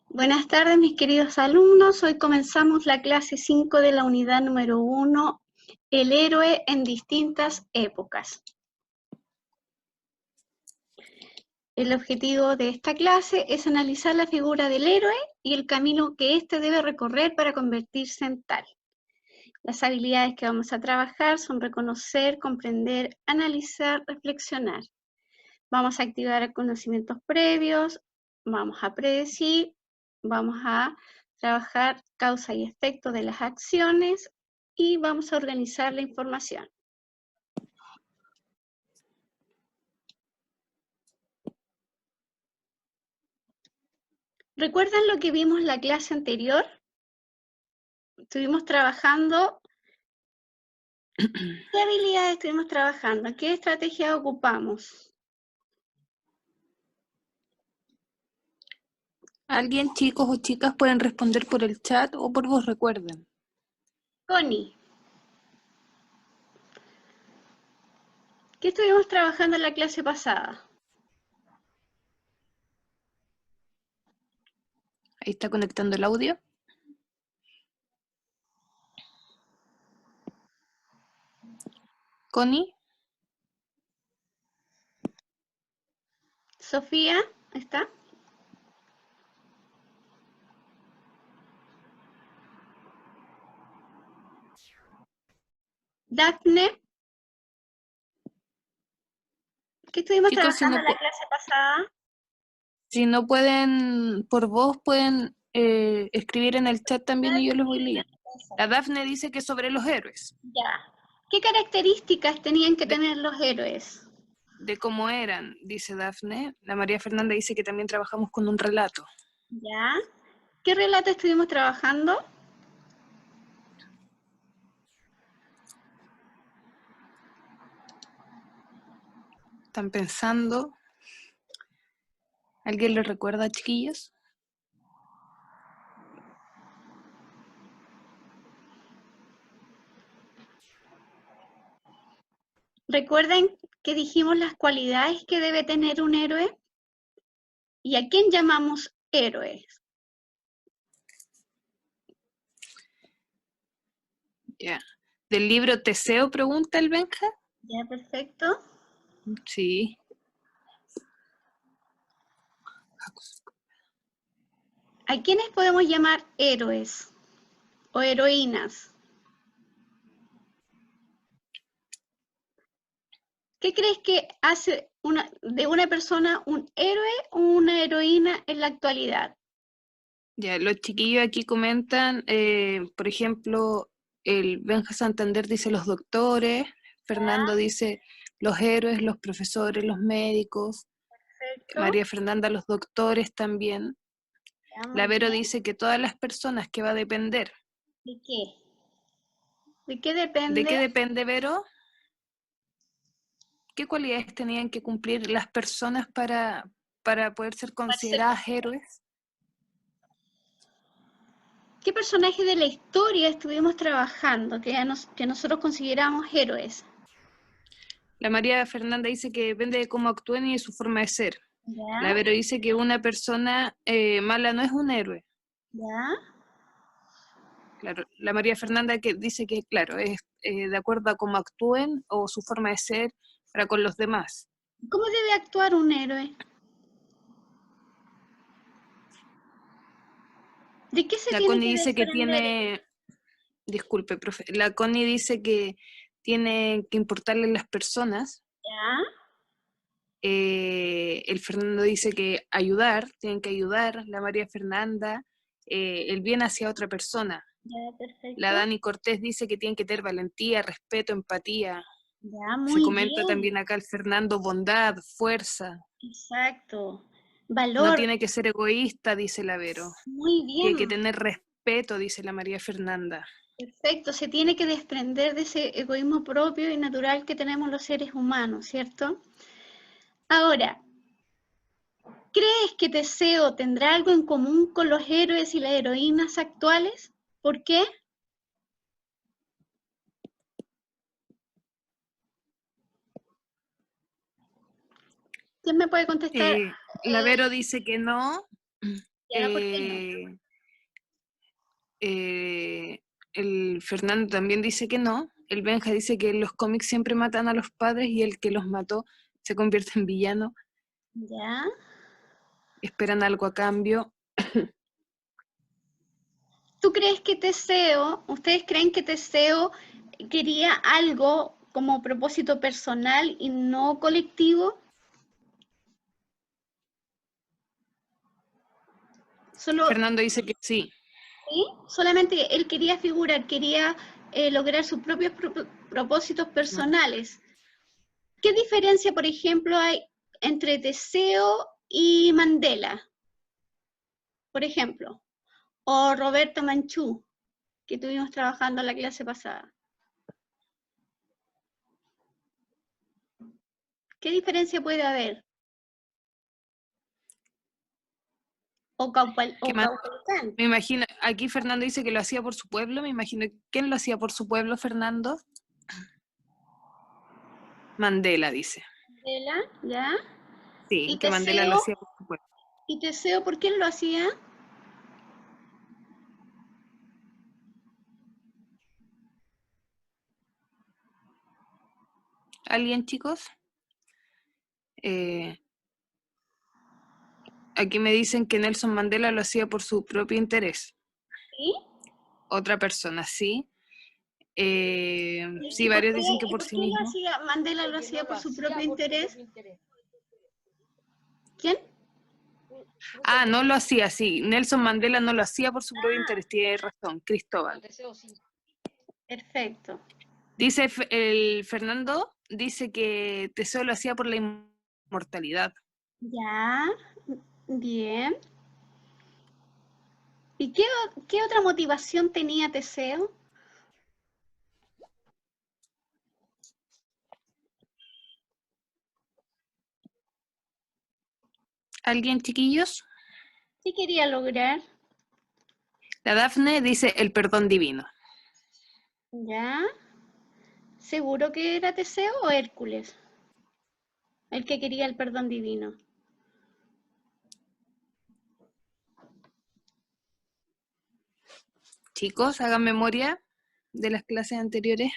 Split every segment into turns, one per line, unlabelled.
Buenas tardes, mis queridos alumnos. Hoy comenzamos la clase 5 de la unidad número 1, el héroe en distintas épocas. El objetivo de esta clase es analizar la figura del héroe y el camino que éste debe recorrer para convertirse en tal. Las habilidades que vamos a trabajar son reconocer, comprender, analizar, reflexionar. Vamos a activar conocimientos previos, vamos a predecir, vamos a trabajar causa y efecto de las acciones y vamos a organizar la información. ¿Recuerdan lo que vimos en la clase anterior? Estuvimos trabajando. ¿Qué habilidades estuvimos trabajando? ¿Qué estrategia ocupamos?
¿Alguien, chicos o chicas, pueden responder por el chat o por voz, recuerden?
Connie, ¿qué estuvimos trabajando en la clase pasada?
Ahí está conectando el audio. Connie,
Sofía, ¿está? Daphne, ¿qué estuvimos
chicos,
trabajando en la clase pasada?
si no pueden por voz, pueden escribir en el chat también y yo los voy leyendo. La Dafne dice que sobre los héroes,
Ya. ¿Qué características tenían que tener los héroes?
de cómo eran, dice Dafne. La María Fernanda dice que también trabajamos con un relato.
Ya. ¿Qué relato estuvimos trabajando?
¿Están pensando? ¿Alguien les recuerda, chiquillos?
¿Recuerden que dijimos las cualidades que debe tener un héroe? ¿Y a quién llamamos héroes?
Ya. ¿Del libro Teseo pregunta el Benja?
Ya, perfecto.
Sí.
¿A quiénes podemos llamar héroes o heroínas? ¿Qué crees que hace de una persona un héroe o una heroína en la actualidad?
Ya, los chiquillos aquí comentan, por ejemplo, el Benja Santander dice los doctores, Fernando dice los héroes, los profesores, los médicos,
Perfecto.
María Fernanda los doctores también.
Ya, muy
La Vero
bien.
dice que todas las personas que va a depender.
¿De qué? ¿De qué
¿De
depende?
qué depende, Vero? ¿Qué cualidades tenían que cumplir las personas para poder ser consideradas héroes?
¿Qué personaje de la historia estuvimos trabajando que nosotros consideramos héroes?
La María Fernanda dice que depende de cómo actúen y de su forma de ser. La
¿Ya?
Vero dice que una persona mala no es un héroe.
¿Ya?
Claro, la María Fernanda que dice que, claro, es de acuerdo a cómo actúen o su forma de ser para con los demás.
¿Cómo debe actuar un héroe? ¿De qué se
La
tiene
Connie
que
dice que
desprender?
tiene, disculpe, profe, la Connie dice que tiene que importarle las personas.
¿Ya?
El Fernando dice que ayudar, tienen que ayudar. La María Fernanda, el bien hacia otra persona.
¿Ya?
La
Perfecto.
Dani Cortés dice que tienen que tener valentía, respeto, empatía.
Ya,
Se
muy
comenta
bien.
también acá el Fernando, bondad, fuerza.
Exacto.
No
Valor.
tiene que ser egoísta, dice la Vero.
Muy
Tiene que
bien.
tener respeto, dice la María Fernanda.
Perfecto. Se tiene que desprender de ese egoísmo propio y natural que tenemos los seres humanos, ¿cierto? Ahora, ¿crees que Teseo tendrá algo en común con los héroes y las heroínas actuales? ¿Por qué? ¿Quién me puede contestar?
La Vero dice que no.
Ya, ¿por qué no?
El Fernando también dice que no. El Benja dice que en los cómics siempre matan a los padres y el que los mató se convierte en villano.
Ya.
Esperan algo a cambio.
¿Tú crees que Teseo, ustedes creen que Teseo quería algo como propósito personal y no colectivo? Solo,
Fernando dice que sí.
¿sí? Solamente él quería figurar, quería lograr sus propios propósitos personales. ¿Qué diferencia, por ejemplo, hay entre Teseo y Mandela, por ejemplo? O Roberto Manchú, que estuvimos trabajando en la clase pasada. ¿Qué diferencia puede haber? O Caupolicán.
Me imagino, aquí Fernando dice que lo hacía por su pueblo, me imagino, ¿quién lo hacía por su pueblo, Fernando? Mandela dice.
Mandela, ¿ya?
Sí,
Y
que Mandela lo
Teseo,
hacía por su pueblo.
¿por qué lo hacía?
¿Alguien, chicos? Aquí me dicen que Nelson Mandela lo hacía por su propio interés.
¿Sí?
Otra persona, sí. Sí,
¿Y
varios dicen que por
por
sí
qué lo
mismo.
hacía? Mandela lo hacía por su propio interés. ¿Quién?
Ah, no lo hacía, sí. Nelson Mandela no lo hacía por su propio interés, tiene razón, Cristóbal.
Perfecto.
Dice el Fernando, dice que Teseo lo hacía por la inmortalidad.
Ya, bien. ¿Y qué otra motivación tenía Teseo?
¿Alguien, chiquillos?
¿Qué quería lograr?
La Dafne dice el perdón divino.
¿Ya? ¿Seguro que era Teseo o Hércules? El que quería el perdón divino.
Chicos, hagan memoria de las clases anteriores.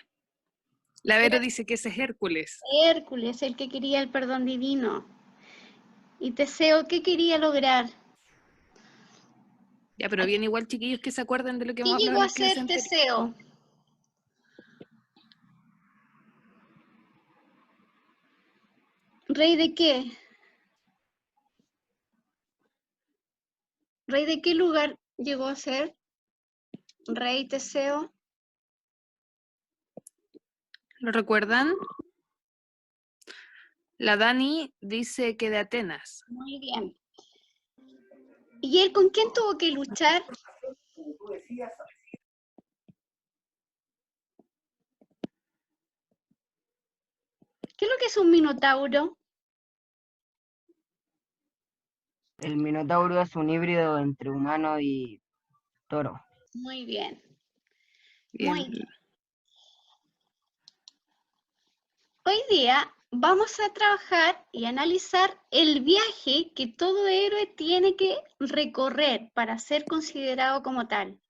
La Vero
Era
dice que ese es Hércules.
Hércules el que quería el perdón divino. ¿Y Teseo qué quería lograr?
Ya, pero bien igual, chiquillos, que se acuerden de lo que
¿Qué
hemos hablado
llegó
en
a
las clases
ser
anteriores.
Teseo? ¿Rey de qué? ¿Rey de qué lugar llegó a ser? ¿Rey Teseo?
¿Lo recuerdan? La Dani dice que de Atenas.
Muy bien. ¿Y él con quién tuvo que luchar? ¿Qué es lo que es un minotauro?
El minotauro es un híbrido entre humano y toro.
Muy bien, muy
Bien.
bien. Hoy día vamos a trabajar y analizar el viaje que todo héroe tiene que recorrer para ser considerado como tal.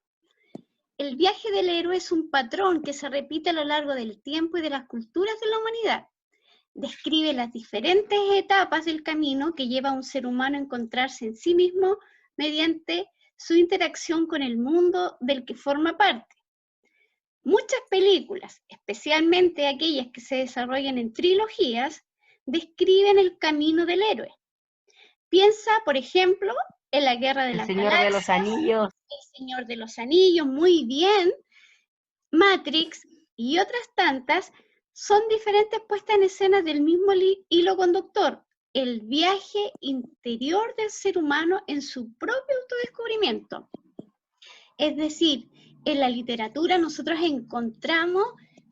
El viaje del héroe es un patrón que se repite a lo largo del tiempo y de las culturas de la humanidad. Describe las diferentes etapas del camino que lleva a un ser humano a encontrarse en sí mismo mediante su interacción con el mundo del que forma parte. Muchas películas, especialmente aquellas que se desarrollan en trilogías, describen el camino del héroe. Piensa, por ejemplo, en La Guerra de
El
las
Señor de los
Galaxias,
Anillos.
El Señor de los Anillos, muy bien, Matrix y otras tantas, son diferentes puestas en escena del mismo hilo conductor, el viaje interior del ser humano en su propio autodescubrimiento. Es decir, en la literatura nosotros encontramos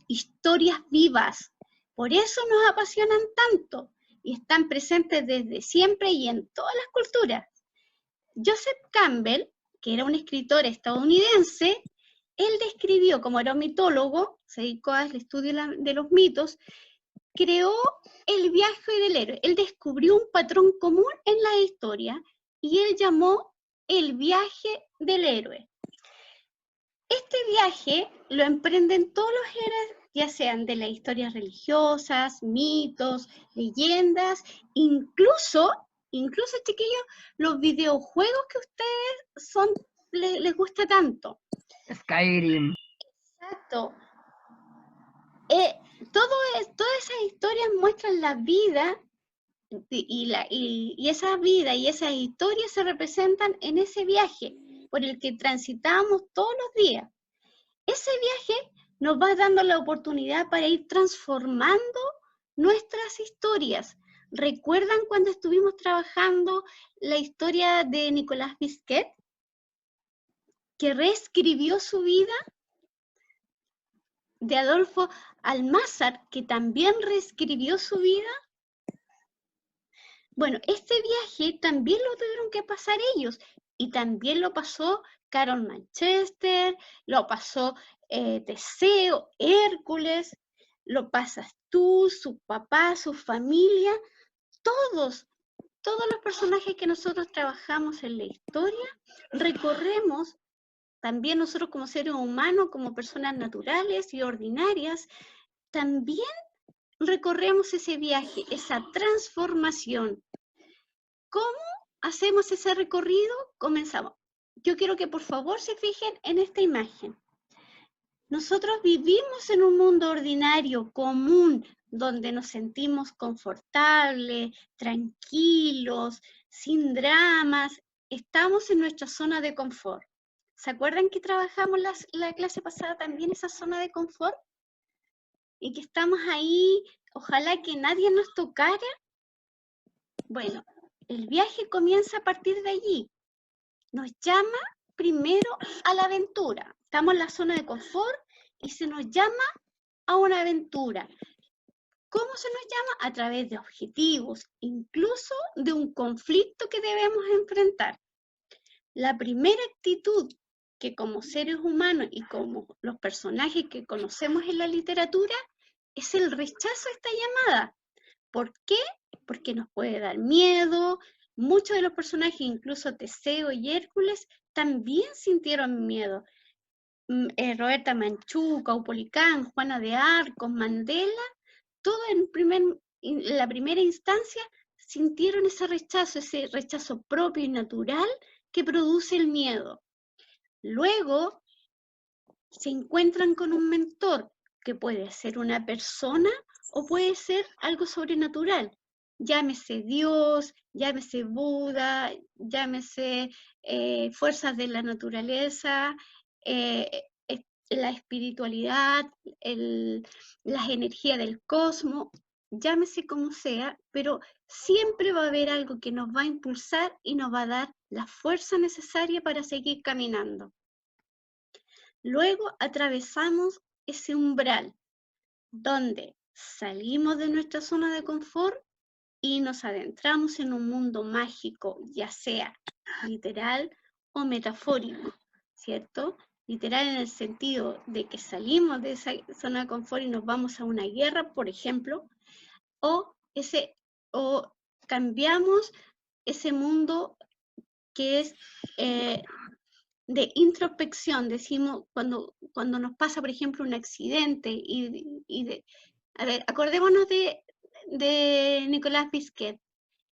historias vivas, por eso nos apasionan tanto y están presentes desde siempre y en todas las culturas. Joseph Campbell, que era un escritor estadounidense, él describió, como era un mitólogo, se dedicó al estudio de los mitos, creó el viaje del héroe. Él descubrió un patrón común en la historia y él llamó el viaje del héroe. Este viaje lo emprenden todos los héroes, ya sean de las historias religiosas, mitos, leyendas, incluso chiquillos, los videojuegos que a ustedes les gusta tanto.
Skyrim.
Exacto. Todas esas historias muestran la vida y esa vida y esas historias se representan en ese viaje por el que transitamos todos los días. Ese viaje nos va dando la oportunidad para ir transformando nuestras historias. ¿Recuerdan cuando estuvimos trabajando la historia de Nicolás Bisquet? Que reescribió su vida. De Adolfo Almázar, que también reescribió su vida. Bueno, este viaje también lo tuvieron que pasar ellos, y también lo pasó Carol Manchester, lo pasó Teseo, Hércules, lo pasas tú, su papá, su familia, todos los personajes que nosotros trabajamos en la historia, recorremos también nosotros como seres humanos, como personas naturales y ordinarias, también recorremos ese viaje, esa transformación. ¿Cómo hacemos ese recorrido? Comenzamos. Yo quiero que por favor se fijen en esta imagen. Nosotros vivimos en un mundo ordinario, común, donde nos sentimos confortables, tranquilos, sin dramas. Estamos en nuestra zona de confort. ¿Se acuerdan que trabajamos la clase pasada también esa zona de confort? Y que estamos ahí, ojalá que nadie nos tocara. Bueno, el viaje comienza a partir de allí. Nos llama primero a la aventura. Estamos en la zona de confort y se nos llama a una aventura. ¿Cómo se nos llama? A través de objetivos, incluso de un conflicto que debemos enfrentar. La primera actitud que como seres humanos y como los personajes que conocemos en la literatura es el rechazo a esta llamada. ¿Por qué? Porque nos puede dar miedo. Muchos de los personajes, incluso Teseo y Hércules, también sintieron miedo. Roberta Manchú, Caupolicán, Juana de Arcos, Mandela, todos en la primera instancia sintieron ese rechazo propio y natural que produce el miedo. Luego se encuentran con un mentor, que puede ser una persona o puede ser algo sobrenatural. Llámese Dios, llámese Buda, llámese fuerzas de la naturaleza, la espiritualidad, las energías del cosmos, llámese como sea, pero siempre va a haber algo que nos va a impulsar y nos va a dar la fuerza necesaria para seguir caminando. Luego atravesamos ese umbral donde salimos de nuestra zona de confort y nos adentramos en un mundo mágico, ya sea literal o metafórico, ¿cierto? Literal en el sentido de que salimos de esa zona de confort y nos vamos a una guerra, por ejemplo, o cambiamos ese mundo que es de introspección, decimos, cuando nos pasa, por ejemplo, un accidente a ver, acordémonos de Nicolás Bisquet.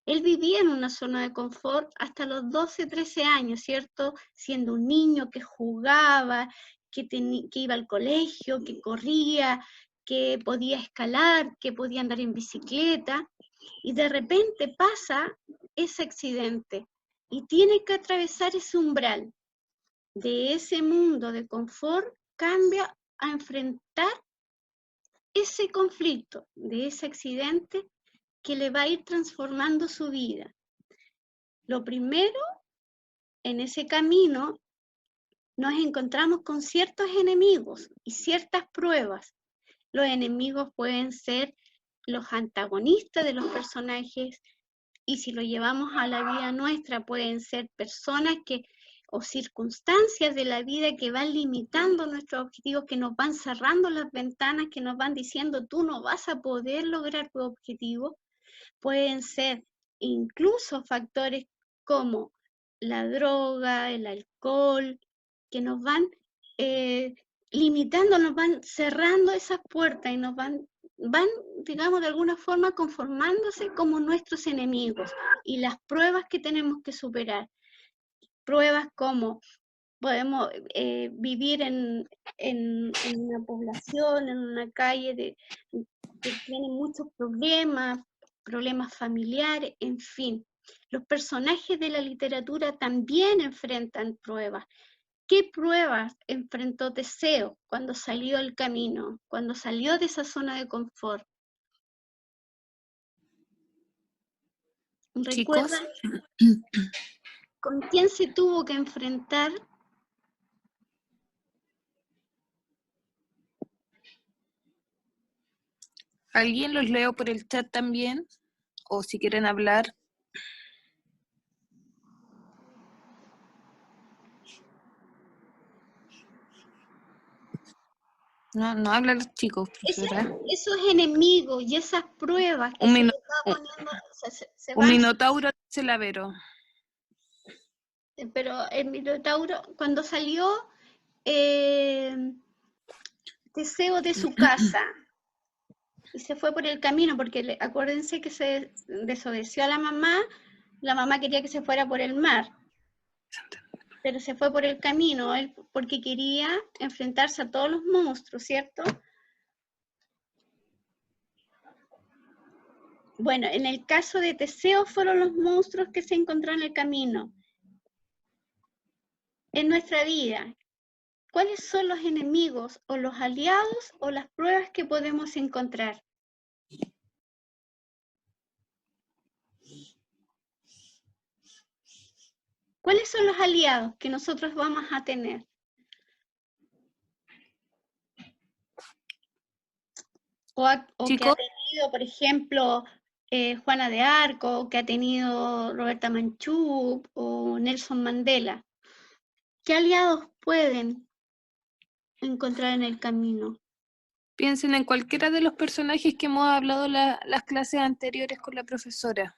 Él vivía en una zona de confort hasta los 12, 13 años, ¿cierto? Siendo un niño que jugaba, que iba al colegio, que corría, que podía escalar, que podía andar en bicicleta, y de repente pasa ese accidente y tiene que atravesar ese umbral. De ese mundo de confort cambia a enfrentar ese conflicto, de ese accidente que le va a ir transformando su vida. Lo primero, en ese camino, nos encontramos con ciertos enemigos y ciertas pruebas. Los enemigos pueden ser los antagonistas de los personajes, y si lo llevamos a la vida nuestra, pueden ser personas o circunstancias de la vida que van limitando nuestros objetivos, que nos van cerrando las ventanas, que nos van diciendo tú no vas a poder lograr tu objetivo. Pueden ser incluso factores como la droga, el alcohol, que nos van limitando, nos van cerrando esas puertas y nos van, digamos, de alguna forma conformándose como nuestros enemigos y las pruebas que tenemos que superar. Pruebas como podemos vivir en una población, en una calle que tiene muchos problemas familiares, en fin. Los personajes de la literatura también enfrentan pruebas. ¿Qué pruebas enfrentó Teseo cuando salió al camino, cuando salió de esa zona de confort?
Chicos,
¿Recuerdan con quién se tuvo que enfrentar?
¿alguien los leo por el chat también? O si quieren hablar. No, no hablan los chicos, profesora.
Esos enemigos y esas pruebas que
Un,
se
mino-
les va poniendo, se
un
van,
minotauro, dice la Vero.
pero el Minotauro, cuando salió eh, Teseo de su casa y se fue por el camino, porque acuérdense que se desobedeció a la mamá quería que se fuera por el mar, pero se fue por el camino, él porque quería enfrentarse a todos los monstruos, ¿cierto? Bueno, en el caso de Teseo fueron los monstruos que se encontraron en el camino. En nuestra vida, ¿cuáles son los enemigos o los aliados o las pruebas que podemos encontrar? ¿Cuáles son los aliados que nosotros vamos a tener? O que ha
Chicos,
tenido, por ejemplo, Juana de Arco, o que ha tenido Roberta Manchú o Nelson Mandela. ¿Qué aliados pueden encontrar en el camino?
piensen en cualquiera de los personajes que hemos hablado las clases anteriores con la profesora.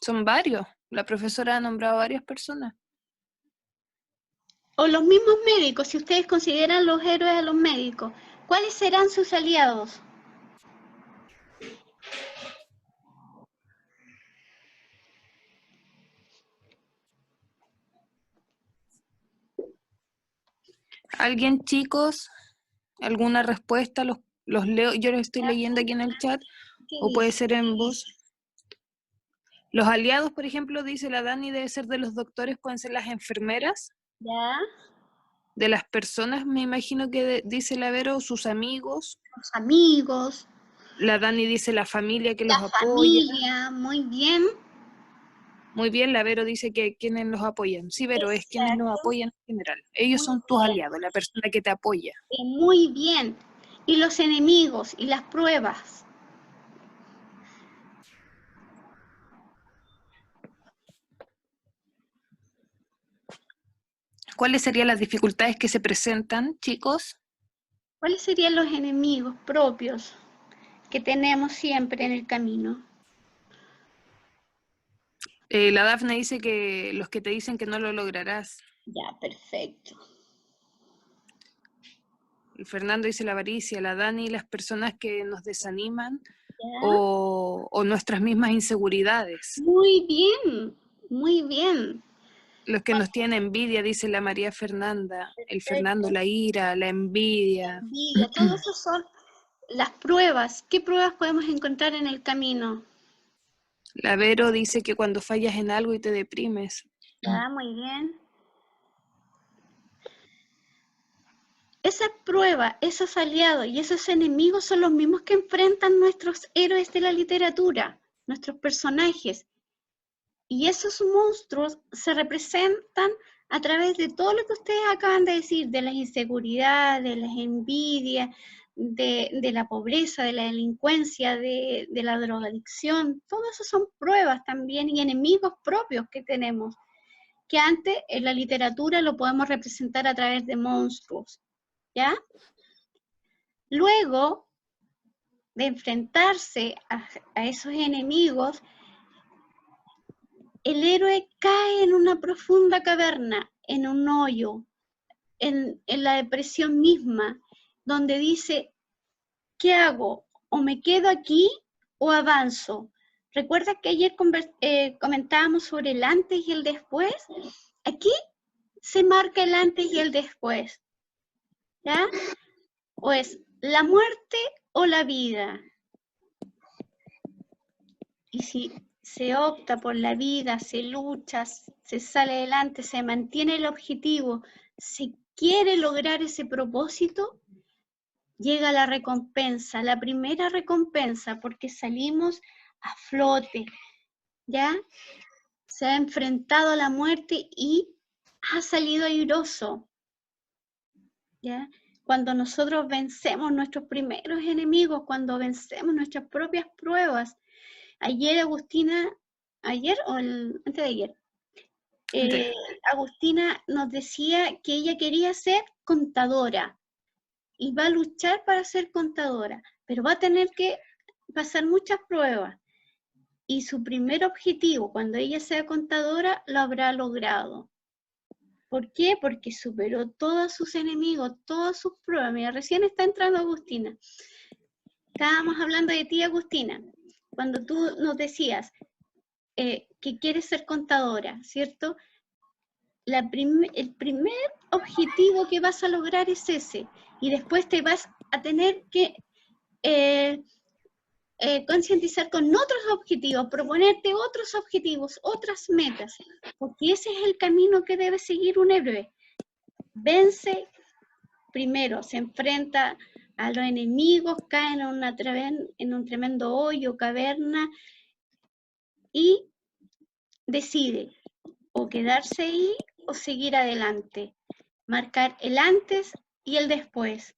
Son varios. La profesora ha nombrado varias personas.
O los mismos médicos, si ustedes consideran los héroes a los médicos, ¿cuáles serán sus aliados?
¿Alguien, chicos? ¿Alguna respuesta? Los leo, yo los estoy leyendo aquí en el chat,
¿Qué
o puede
dice?
ser en voz. Los aliados, por ejemplo, dice la Dani, debe ser de los doctores, pueden ser las enfermeras,
¿Ya?
de las personas, me imagino que dice la Vero, sus amigos.
Los amigos,
La Dani dice la familia que
la
los apoya.
familia, muy bien.
Muy bien, la Vero dice que quienes los apoyan. Sí, Vero, es quienes los
Exacto,
apoyan en general. Ellos
muy
son tus
bien,
aliados, la persona que te apoya.
muy bien. Y los enemigos y las pruebas.
¿Cuáles serían las dificultades que se presentan, chicos?
¿Cuáles serían los enemigos propios que tenemos siempre en el camino?
La Dafne dice que los que te dicen que no lo lograrás.
Ya, perfecto.
El Fernando dice la avaricia, la Dani, las personas que nos desaniman
¿Ya?
o nuestras mismas inseguridades.
Muy bien, muy bien.
Los que nos tienen envidia, dice la María Fernanda. El Fernando,
Perfecto.
la ira, la envidia.
Envidia, todo eso son las pruebas. ¿Qué pruebas podemos encontrar en el camino?
La Vero dice que cuando fallas en algo y te deprimes.
Ya, muy bien. Esa prueba, esos aliados y esos enemigos son los mismos que enfrentan nuestros héroes de la literatura, nuestros personajes. Y esos monstruos se representan a través de todo lo que ustedes acaban de decir, de las inseguridades, de las envidias, de la pobreza, de la delincuencia, de la drogadicción. Todo eso son pruebas también y enemigos propios que tenemos, que antes en la literatura lo podemos representar a través de monstruos, ¿ya? Luego de enfrentarse a esos enemigos, el héroe cae en una profunda caverna, en un hoyo, en la depresión misma, donde dice, ¿qué hago? ¿O me quedo aquí o avanzo? ¿Recuerdas que ayer comentábamos sobre el antes y el después? Aquí se marca el antes y el después, ¿ya? O es la muerte o la vida. Y si se opta por la vida, se lucha, se sale adelante, se mantiene el objetivo, se quiere lograr ese propósito, llega la recompensa, la primera recompensa, porque salimos a flote, ¿ya? Se ha enfrentado a la muerte y ha salido airoso, ¿ya? Cuando nosotros vencemos nuestros primeros enemigos, cuando vencemos nuestras propias pruebas. Ayer Agustina, antes de ayer, Agustina nos decía que ella quería ser contadora y va a luchar para ser contadora, pero va a tener que pasar muchas pruebas. Y su primer objetivo, cuando ella sea contadora, lo habrá logrado. ¿Por qué? Porque superó todos sus enemigos, todas sus pruebas. Mira, recién está entrando Agustina. Estábamos hablando de ti, Agustina, cuando tú nos decías que quieres ser contadora, ¿cierto? El primer objetivo que vas a lograr es ese, y después te vas a tener que concientizar con otros objetivos, proponerte otros objetivos, otras metas, porque ese es el camino que debe seguir un héroe. Vence primero, se enfrenta a los enemigos, cae en un tremendo hoyo, caverna, y decide o quedarse ahí o seguir adelante, marcar el antes y el después.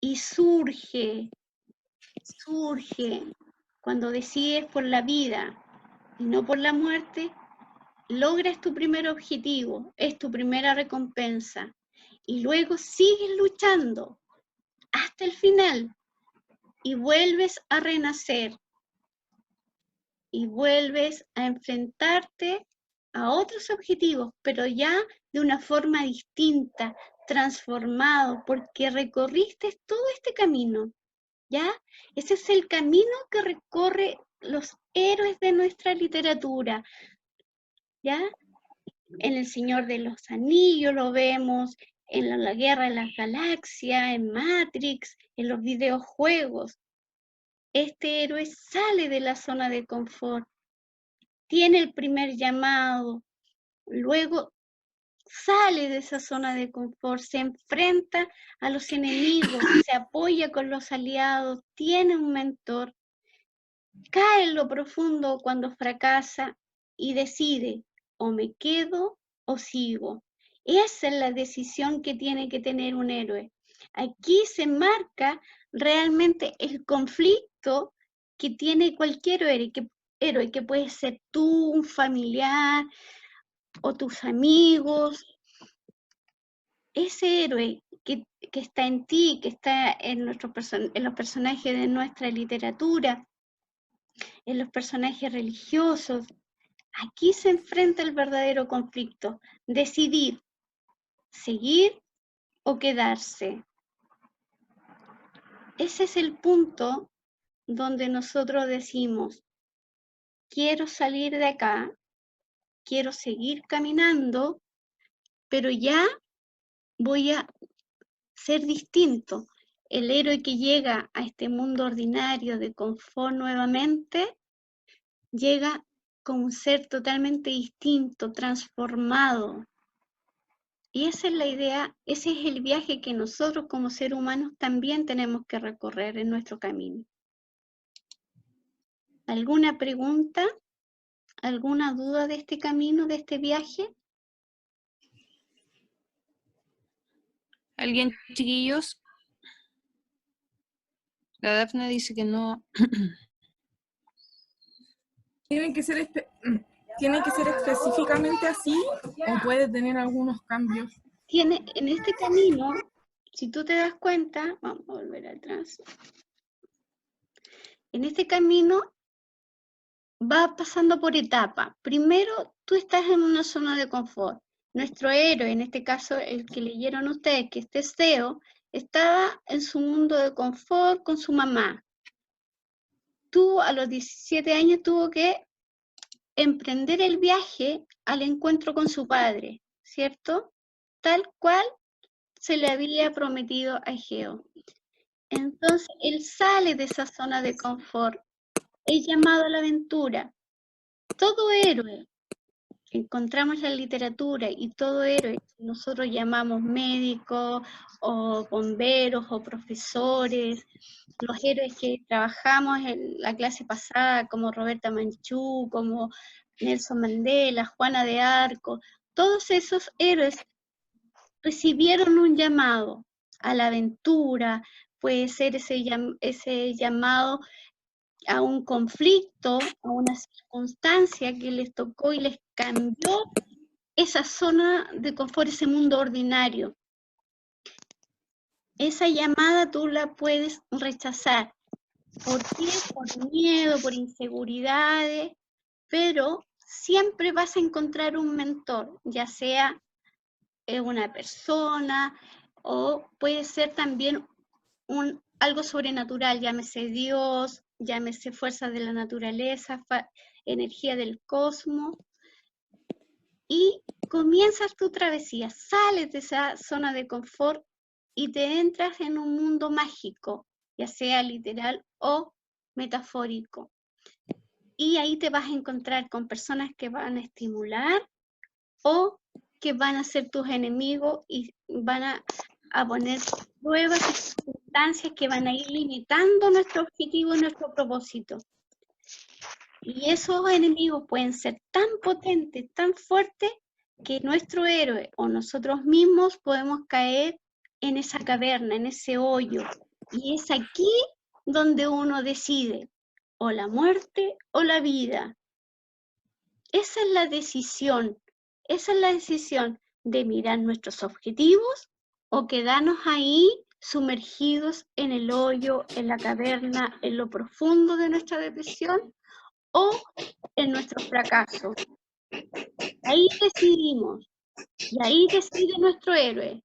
Y surge, cuando decides por la vida y no por la muerte, logras tu primer objetivo, es tu primera recompensa, y luego sigues luchando hasta el final y vuelves a renacer y vuelves a enfrentarte a otros objetivos, pero ya de una forma distinta, transformado, porque recorriste todo este camino, ¿ya? Ese es el camino que recorre los héroes de nuestra literatura, ¿ya? En El Señor de los Anillos lo vemos, en la Guerra de las Galaxias, en Matrix, en los videojuegos. Este héroe sale de la zona de confort, tiene el primer llamado, luego sale de esa zona de confort, se enfrenta a los enemigos, se apoya con los aliados, tiene un mentor, cae en lo profundo cuando fracasa y decide, o me quedo o sigo. Esa es la decisión que tiene que tener un héroe. Aquí se marca realmente el conflicto que tiene cualquier héroe, que puede ser tú, un familiar o tus amigos. Ese héroe que está en ti, que está en los personajes de nuestra literatura, en los personajes religiosos. Aquí se enfrenta el verdadero conflicto, decidir, seguir o quedarse. Ese es el punto donde nosotros decimos, quiero salir de acá, quiero seguir caminando, pero ya voy a ser distinto. El héroe que llega a este mundo ordinario de confort nuevamente, llega como un ser totalmente distinto, transformado. Y esa es la idea, ese es el viaje que nosotros como seres humanos también tenemos que recorrer en nuestro camino. ¿Alguna pregunta? ¿Alguna duda de este camino, de este viaje?
¿Alguien, chiquillos? La Dafne dice que no.
¿Tiene que ser específicamente así o puede tener algunos cambios?
En este camino, si tú te das cuenta, vamos a volver atrás. En este camino va pasando por etapas. Primero, tú estás en una zona de confort. Nuestro héroe, en este caso el que leyeron ustedes, que es Teseo, estaba en su mundo de confort con su mamá. Tú a los 17 años tuvo que emprender el viaje al encuentro con su padre, ¿cierto? Tal cual se le había prometido a Egeo. Entonces, él sale de esa zona de confort, es llamado a la aventura. Todo héroe que encontramos en la literatura y todo héroe que nosotros llamamos médicos o bomberos o profesores, los héroes que trabajamos en la clase pasada, como Roberta Manchú, como Nelson Mandela, Juana de Arco, todos esos héroes recibieron un llamado a la aventura, puede ser ese llamado a un conflicto, a una circunstancia que les tocó y les cambió esa zona de confort, ese mundo ordinario. Esa llamada tú la puedes rechazar. ¿Por qué? Por miedo, por inseguridades, pero siempre vas a encontrar un mentor, ya sea una persona o puede ser también algo sobrenatural, llámese Dios, llámese fuerza de la naturaleza, energía del cosmos, y comienzas tu travesía, sales de esa zona de confort y te entras en un mundo mágico, ya sea literal o metafórico. Y ahí te vas a encontrar con personas que van a estimular o que van a ser tus enemigos y van a poner pruebas y circunstancias que van a ir limitando nuestro objetivo y nuestro propósito. Y esos enemigos pueden ser tan potentes, tan fuertes, que nuestro héroe o nosotros mismos podemos caer en esa caverna, en ese hoyo. Y es aquí donde uno decide o la muerte o la vida. Esa es la decisión de mirar nuestros objetivos o quedarnos ahí sumergidos en el hoyo, en la caverna, en lo profundo de nuestra depresión o en nuestro fracaso. Ahí decidimos, y ahí decide nuestro héroe,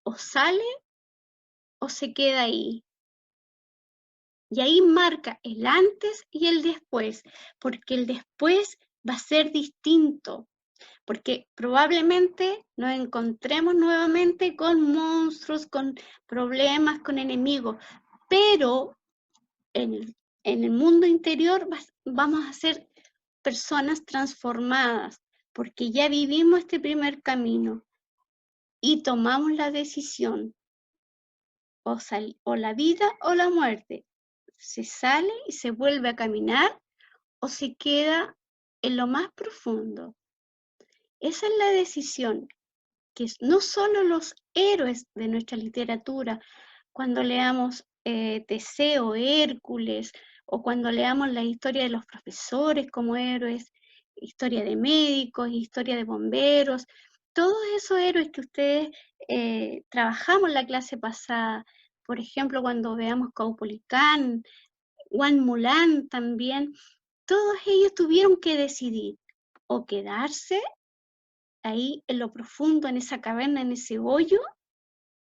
o sale o se queda ahí. Y ahí marca el antes y el después, porque el después va a ser distinto, porque probablemente nos encontremos nuevamente con monstruos, con problemas, con enemigos, pero en el mundo interior vamos a ser personas transformadas, porque ya vivimos este primer camino y tomamos la decisión, o la vida o la muerte. Se sale y se vuelve a caminar o se queda en lo más profundo. Esa es la decisión que no solo los héroes de nuestra literatura, cuando leamos Teseo, Hércules, o cuando leamos la historia de los profesores como héroes, historia de médicos, historia de bomberos, todos esos héroes que ustedes trabajamos en la clase pasada, por ejemplo, cuando veamos Caupolicán, Juan Mulan también, todos ellos tuvieron que decidir o quedarse ahí en lo profundo, en esa caverna, en ese hoyo,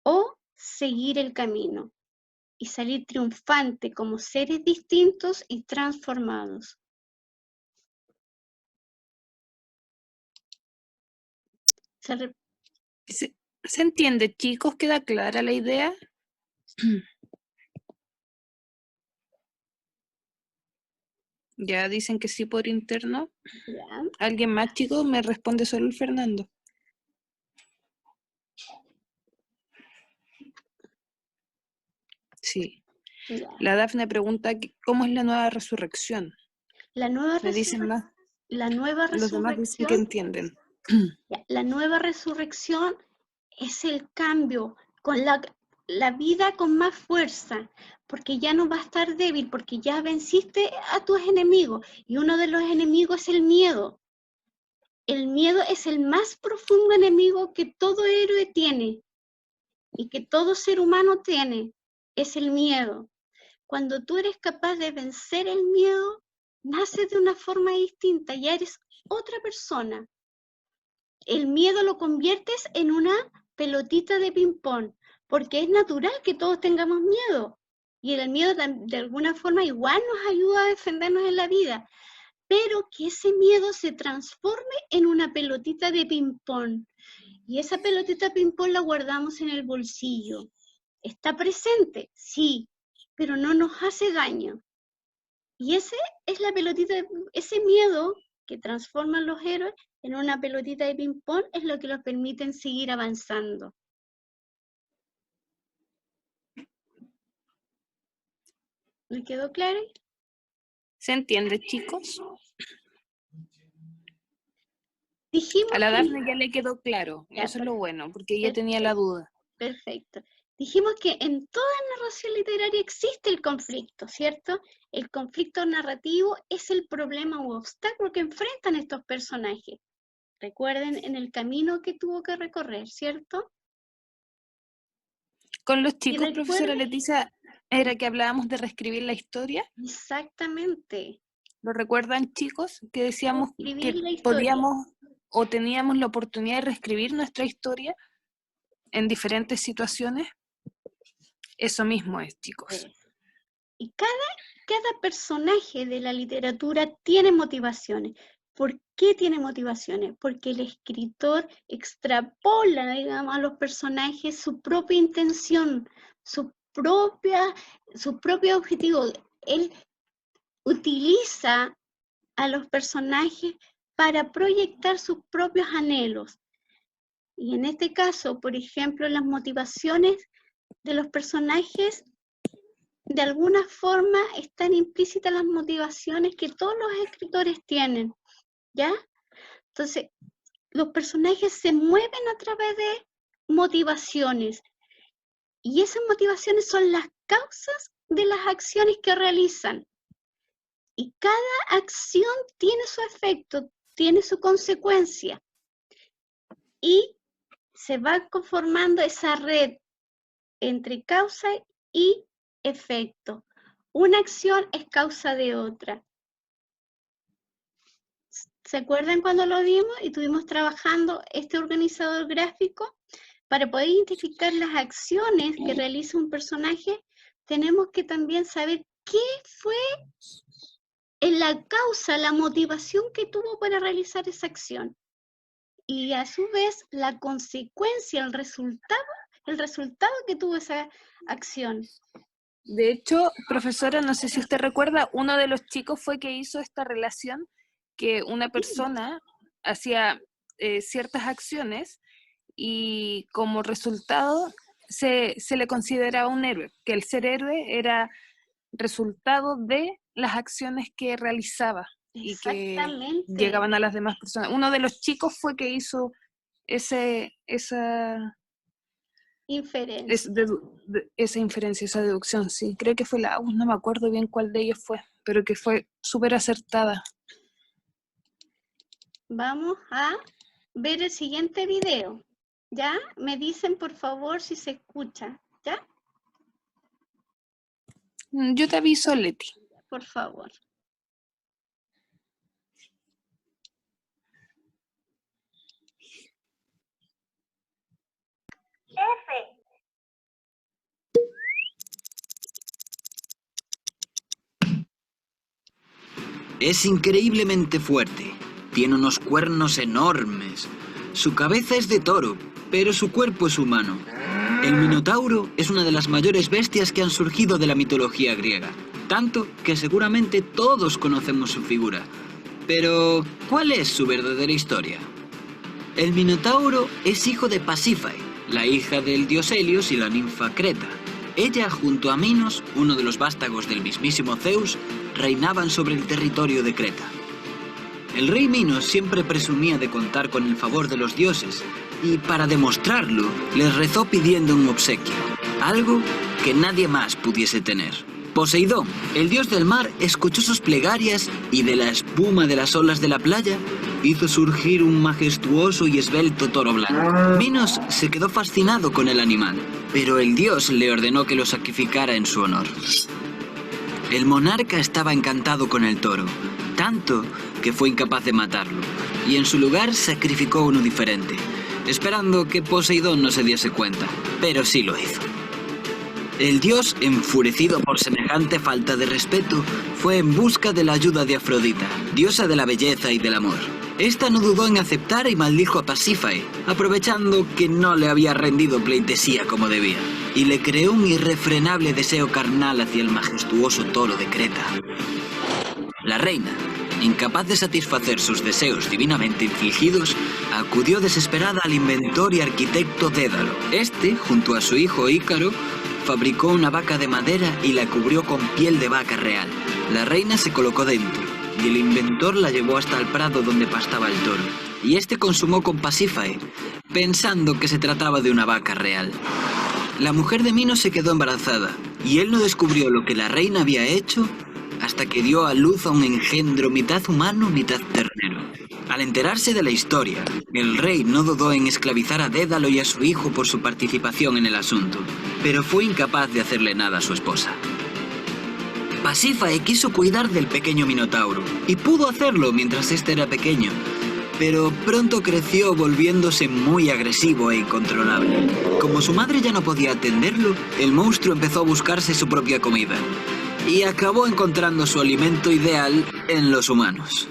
o seguir el camino y salir triunfante como seres distintos y transformados.
¿Se entiende, chicos? ¿Queda clara la idea? Ya dicen que sí por interno.
¿Ya?
¿Alguien más, chicos? Me responde solo el Fernando. Sí.
Ya.
La Dafne pregunta cómo es la nueva resurrección.
La nueva
Me dicen más. Los demás dicen que
resurrección,
entienden.
la nueva resurrección es el cambio con la vida con más fuerza, porque ya no va a estar débil, porque ya venciste a tus enemigos, y uno de los enemigos es el miedo. El miedo es el más profundo enemigo que todo héroe tiene y que todo ser humano tiene, es el miedo. Cuando tú eres capaz de vencer el miedo, naces de una forma distinta, ya eres otra persona. El miedo lo conviertes en una pelotita de ping-pong, porque es natural que todos tengamos miedo. Y el miedo de alguna forma igual nos ayuda a defendernos en la vida. Pero que ese miedo se transforme en una pelotita de ping-pong. Y esa pelotita de ping-pong la guardamos en el bolsillo. ¿Está presente? Sí, pero no nos hace daño. Y ese es la pelotita, ese miedo que transforman los héroes en una pelotita de ping-pong es lo que los permite seguir avanzando. ¿Me quedó claro?
¿Se entiende, chicos?
Dijimos
A la
que-
Dafne ya le quedó claro.
Ya,
Eso es lo bueno, porque ella tenía la duda.
Perfecto. Dijimos que en toda narración literaria existe el conflicto, ¿cierto? El conflicto narrativo es el problema u obstáculo que enfrentan estos personajes. Recuerden en el camino que tuvo que recorrer, ¿cierto?
Con los chicos,
recuerden-
profesora Leticia, era que hablábamos de reescribir la historia.
Exactamente.
¿Lo recuerdan, chicos? Que decíamos que
Reescribir la historia.
podíamos o teníamos la oportunidad de reescribir nuestra historia en diferentes situaciones. Eso mismo es, chicos.
Y cada personaje de la literatura tiene motivaciones. ¿Por qué tiene motivaciones? Porque el escritor extrapola, digamos, a los personajes su propia intención, su propio objetivo. Él utiliza a los personajes para proyectar sus propios anhelos. Y en este caso, por ejemplo, las motivaciones de los personajes, de alguna forma están implícitas las motivaciones que todos los escritores tienen, ¿ya? Entonces, los personajes se mueven a través de motivaciones, y esas motivaciones son las causas de las acciones que realizan. Y cada acción tiene su efecto, tiene su consecuencia, y se va conformando esa red entre causa y efecto. Una acción es causa de otra. ¿Se acuerdan cuando lo vimos y estuvimos trabajando este organizador gráfico? Para poder identificar las acciones que realiza un personaje, tenemos que también saber qué fue la causa, la motivación que tuvo para realizar esa acción. Y a su vez, la consecuencia, el resultado que tuvo esa acción.
De hecho, profesora, no sé si usted recuerda, uno de los chicos fue que hizo esta relación que una persona hacía ciertas acciones y como resultado se le consideraba un héroe, que el ser héroe era resultado de las acciones que realizaba y que llegaban a las demás personas. Uno de los chicos fue que hizo esa inferencia, esa deducción, sí. Creo que fue la AUS, no me acuerdo bien cuál de ellos fue, pero que fue súper acertada.
Vamos a ver el siguiente video, ¿ya? Me dicen por favor si se escucha, ¿ya?
Yo te aviso, Leti.
Por favor.
Es increíblemente fuerte. Tiene unos cuernos enormes. Su cabeza es de toro, pero su cuerpo es humano. El Minotauro es una de las mayores bestias que han surgido de la mitología griega. Tanto que seguramente todos conocemos su figura. Pero, ¿cuál es su verdadera historia? El Minotauro es hijo de Pasífae, la hija del dios Helios y la ninfa Creta. Ella, junto a Minos, uno de los vástagos del mismísimo Zeus, reinaban sobre el territorio de Creta. El rey Minos siempre presumía de contar con el favor de los dioses, y para demostrarlo, les rezó pidiendo un obsequio, algo que nadie más pudiese tener. Poseidón, el dios del mar, escuchó sus plegarias y de la espuma de las olas de la playa hizo surgir un majestuoso y esbelto toro blanco. Minos se quedó fascinado con el animal, pero el dios le ordenó que lo sacrificara en su honor. El monarca estaba encantado con el toro, tanto que fue incapaz de matarlo, y en su lugar sacrificó uno diferente, esperando que Poseidón no se diese cuenta, pero sí lo hizo. El dios, enfurecido por semejante falta de respeto, fue en busca de la ayuda de Afrodita, diosa de la belleza y del amor. Esta no dudó en aceptar y maldijo a Pasífae, aprovechando que no le había rendido pleitesía como debía, y le creó un irrefrenable deseo carnal hacia el majestuoso toro de Creta. La reina, incapaz de satisfacer sus deseos divinamente infligidos, acudió desesperada al inventor y arquitecto Dédalo. Este, junto a su hijo Ícaro, fabricó una vaca de madera y la cubrió con piel de vaca real. La reina se colocó dentro, y el inventor la llevó hasta el prado donde pastaba el toro, y este consumó con Pasífae, pensando que se trataba de una vaca real. La mujer de Minos se quedó embarazada, y él no descubrió lo que la reina había hecho hasta que dio a luz a un engendro mitad humano, mitad ternero. Al enterarse de la historia, el rey no dudó en esclavizar a Dédalo y a su hijo por su participación en el asunto, pero fue incapaz de hacerle nada a su esposa. Pasífae quiso cuidar del pequeño Minotauro, y pudo hacerlo mientras éste era pequeño, pero pronto creció volviéndose muy agresivo e incontrolable. Como su madre ya no podía atenderlo, el monstruo empezó a buscarse su propia comida, y acabó encontrando su alimento ideal en los humanos.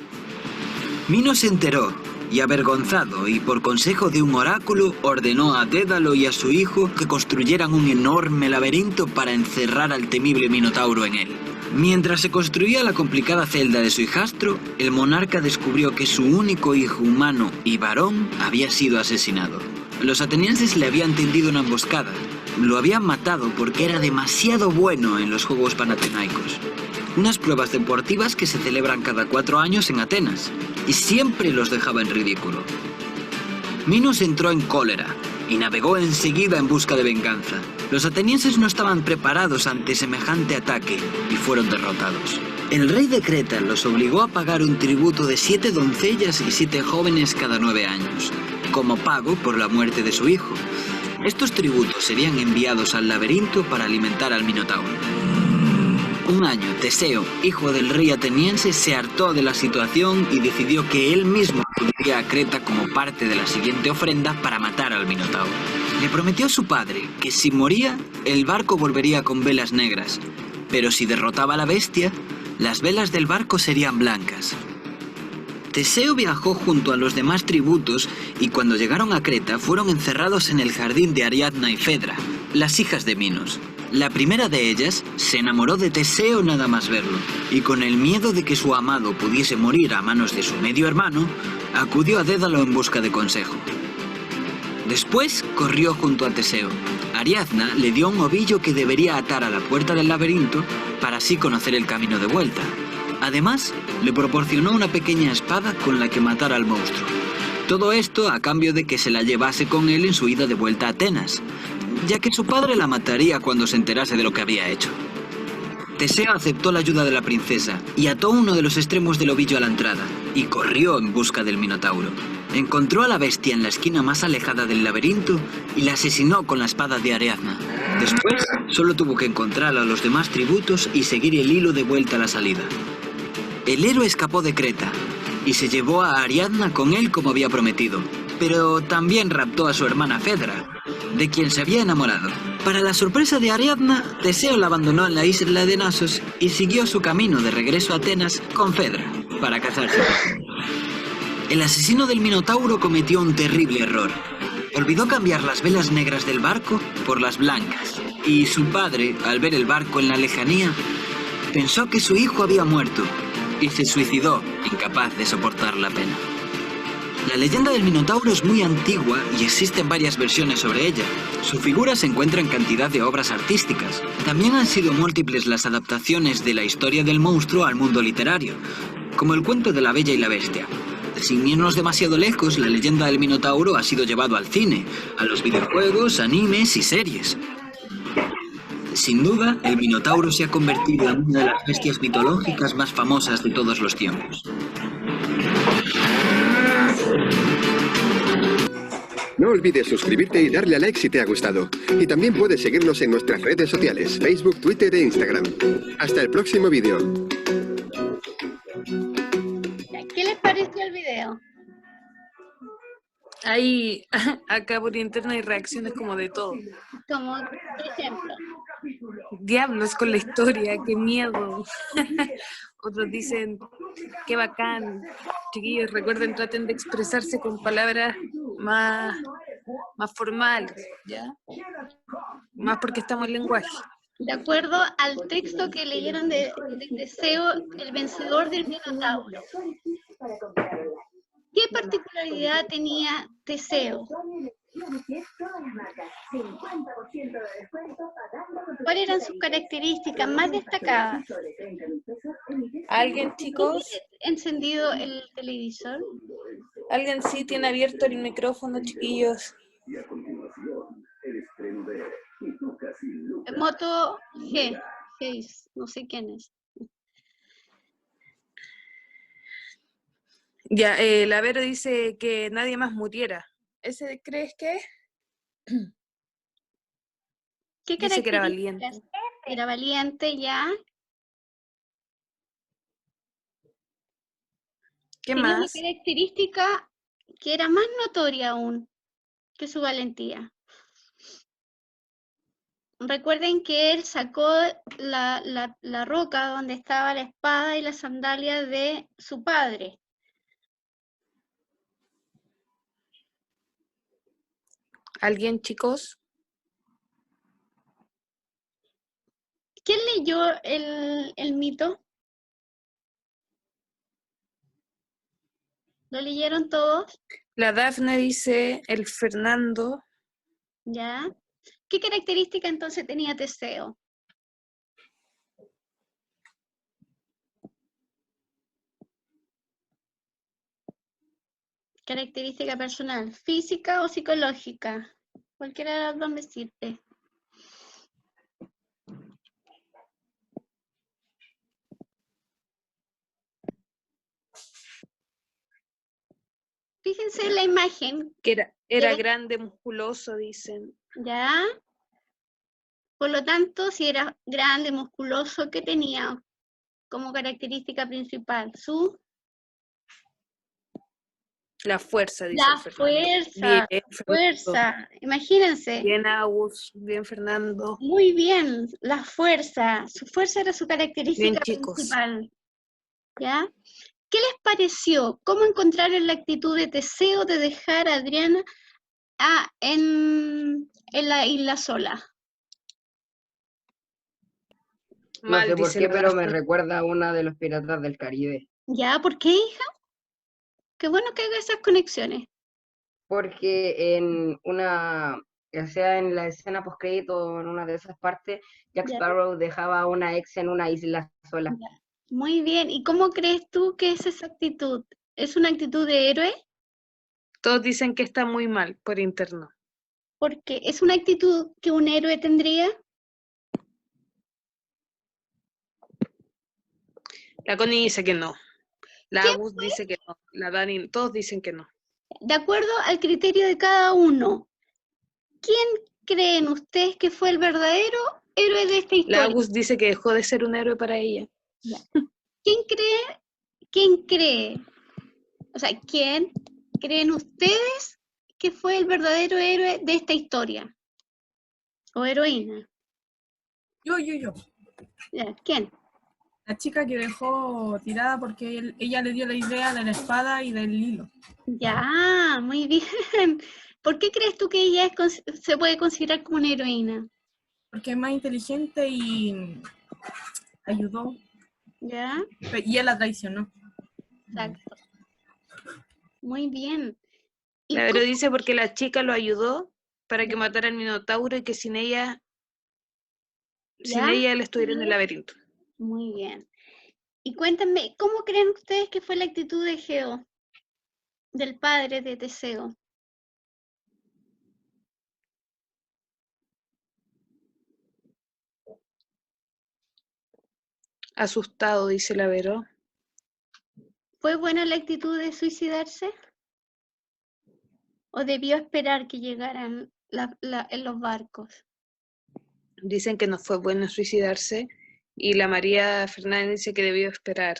Minos se enteró, y avergonzado y por consejo de un oráculo, ordenó a Dédalo y a su hijo que construyeran un enorme laberinto para encerrar al temible Minotauro en él. Mientras se construía la complicada celda de su hijastro, el monarca descubrió que su único hijo humano y varón había sido asesinado. Los atenienses le habían tendido una emboscada. Lo habían matado porque era demasiado bueno en los Juegos Panatenaicos, unas pruebas deportivas que se celebran cada 4 años en Atenas, y siempre los dejaba en ridículo. Minos entró en cólera y navegó enseguida en busca de venganza. Los atenienses no estaban preparados ante semejante ataque y fueron derrotados. El rey de Creta los obligó a pagar un tributo de 7 doncellas y 7 jóvenes cada 9 años, como pago por la muerte de su hijo. Estos tributos serían enviados al laberinto para alimentar al Minotauro. Un año, Teseo, hijo del rey ateniense, se hartó de la situación y decidió que él mismo acudiría a Creta como parte de la siguiente ofrenda para matar al Minotauro. Le prometió a su padre que si moría, el barco volvería con velas negras, pero si derrotaba a la bestia, las velas del barco serían blancas. Teseo viajó junto a los demás tributos y cuando llegaron a Creta fueron encerrados en el jardín de Ariadna y Fedra, las hijas de Minos. La primera de ellas se enamoró de Teseo nada más verlo, y con el miedo de que su amado pudiese morir a manos de su medio hermano, acudió a Dédalo en busca de consejo. Después corrió junto a Teseo. Ariadna le dio un ovillo que debería atar a la puerta del laberinto para así conocer el camino de vuelta. Además, le proporcionó una pequeña espada con la que matar al monstruo. Todo esto a cambio de que se la llevase con él en su ida de vuelta a Atenas, ya que su padre la mataría cuando se enterase de lo que había hecho. Teseo aceptó la ayuda de la princesa y ató uno de los extremos del ovillo a la entrada, y corrió en busca del Minotauro. Encontró a la bestia en la esquina más alejada del laberinto y la asesinó con la espada de Ariadna. Después, solo tuvo que encontrar a los demás tributos y seguir el hilo de vuelta a la salida. El héroe escapó de Creta y se llevó a Ariadna con él como había prometido, pero también raptó a su hermana Fedra, de quien se había enamorado. Para la sorpresa de Ariadna, Teseo la abandonó en la isla de Nasos y siguió su camino de regreso a Atenas con Fedra para casarse. El asesino del Minotauro cometió un terrible error. Olvidó cambiar las velas negras del barco por las blancas, y su padre, al ver el barco en la lejanía, pensó que su hijo había muerto y se suicidó, incapaz de soportar la pena. La leyenda del Minotauro es muy antigua y existen varias versiones sobre ella. Su figura se encuentra en cantidad de obras artísticas. También han sido múltiples las adaptaciones de la historia del monstruo al mundo literario, como el cuento de la Bella y la Bestia. Sin irnos demasiado lejos, la leyenda del Minotauro ha sido llevado al cine, a los videojuegos, animes y series. Sin duda, el Minotauro se ha convertido en una de las bestias mitológicas más famosas de todos los tiempos.
No olvides suscribirte y darle a like si te ha gustado. Y también puedes seguirnos en nuestras redes sociales, Facebook, Twitter e Instagram. Hasta el próximo vídeo.
¿Qué les pareció el video?
Ahí, acá por internet hay reacciones como de todo.
Como, por ejemplo,
Diablos con la historia, qué miedo. Otros dicen, qué bacán. Chiquillos, recuerden, traten de expresarse con palabras más formales, ¿ya? Más porque estamos en lenguaje.
de acuerdo al texto que leyeron de Teseo, el vencedor del Minotauro, ¿qué particularidad tenía Teseo? ¿Cuáles eran sus características más destacadas?
¿Alguien, chicos?
¿Encendido el televisor?
¿Alguien sí tiene abierto el micrófono, chiquillos?
Moto G, no sé quién es.
Ya, la Vero dice que nadie más muriera. ¿Ese crees que es?
¿Qué
Dice que era
características?
valiente.
Era valiente, ya.
¿Qué
Tenía una
más?
característica que era más notoria aún que su valentía. Recuerden que él sacó la roca donde estaba la espada y la sandalia de su padre.
¿Alguien, chicos?
¿Quién leyó el mito? ¿Lo leyeron todos?
La Dafne dice el Fernando.
¿Ya? ¿Qué característica entonces tenía Teseo? Característica personal, física o psicológica. Cualquiera de las dos me sirve. Fíjense en la imagen,
Que era
¿Qué?
grande, musculoso, dicen.
¿ya? Por lo tanto, si era grande, musculoso, ¿qué tenía como característica principal?
La fuerza, dice
La
el Fernando.
fuerza,
Bien, Fernando.
fuerza. Imagínense.
Bien, Agus. Bien, Fernando.
Muy bien, la fuerza. Su fuerza era su
Bien,
característica
chicos.
principal. ¿Ya? ¿Qué les pareció? ¿Cómo encontraron la actitud de Teseo de dejar a Adriana en la isla sola?
No
Mal,
sé por
dice
qué,
la
pero me
Dafne.
recuerda a una de los piratas del Caribe.
¿Ya? ¿Por qué, hija? Qué bueno que haga esas conexiones.
Porque en una, ya sea en la escena postcrédito o en una de esas partes, Jack
Ya.
Sparrow dejaba a una ex en una isla sola.
Ya. Muy bien. ¿Y cómo crees tú que es esa actitud? ¿Es una actitud de héroe?
Todos dicen que está muy mal por interno.
Porque es una actitud que un héroe tendría.
La Connie dice que no. La
¿Qué
Agus dice que no. La Dani, todos dicen que no.
De acuerdo al criterio de cada uno, ¿quién creen ustedes que fue el verdadero héroe de esta
La
historia?
Agus dice que dejó de ser un héroe para ella.
¿Quién cree? O sea, ¿quién creen ustedes que fue el verdadero héroe de esta historia? ¿O heroína?
Yo.
Ya, ¿quién?
La chica que dejó tirada porque ella le dio la idea de la espada y del hilo.
Ya, muy bien. ¿Por qué crees tú que ella se puede considerar como una heroína?
Porque es más inteligente y ayudó.
¿Ya?
Y él la traicionó.
Exacto. Muy bien. ¿Y
La Vero
cómo-
dice porque la chica lo ayudó para que matara al Minotauro y que sin ella
¿Ya?
él estuviera en el laberinto.
Muy bien. Y cuéntenme, ¿cómo creen ustedes que fue la actitud de Geo, del padre de Teseo?
Asustado, dice la Vero.
¿Fue buena la actitud de suicidarse? ¿O debió esperar que llegaran en los barcos?
Dicen que no fue bueno suicidarse y la María Fernández dice que debió esperar.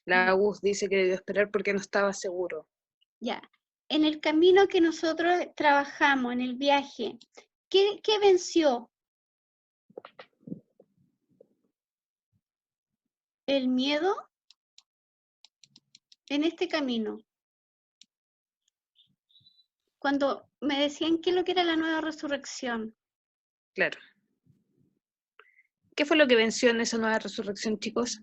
La Agus dice que debió esperar porque no estaba seguro.
Ya. En el camino que nosotros trabajamos, en el viaje, ¿qué venció? ¿El miedo? En este camino. Cuando me decían qué es lo que era la nueva resurrección.
Claro. ¿Qué fue lo que venció en esa nueva resurrección, chicos?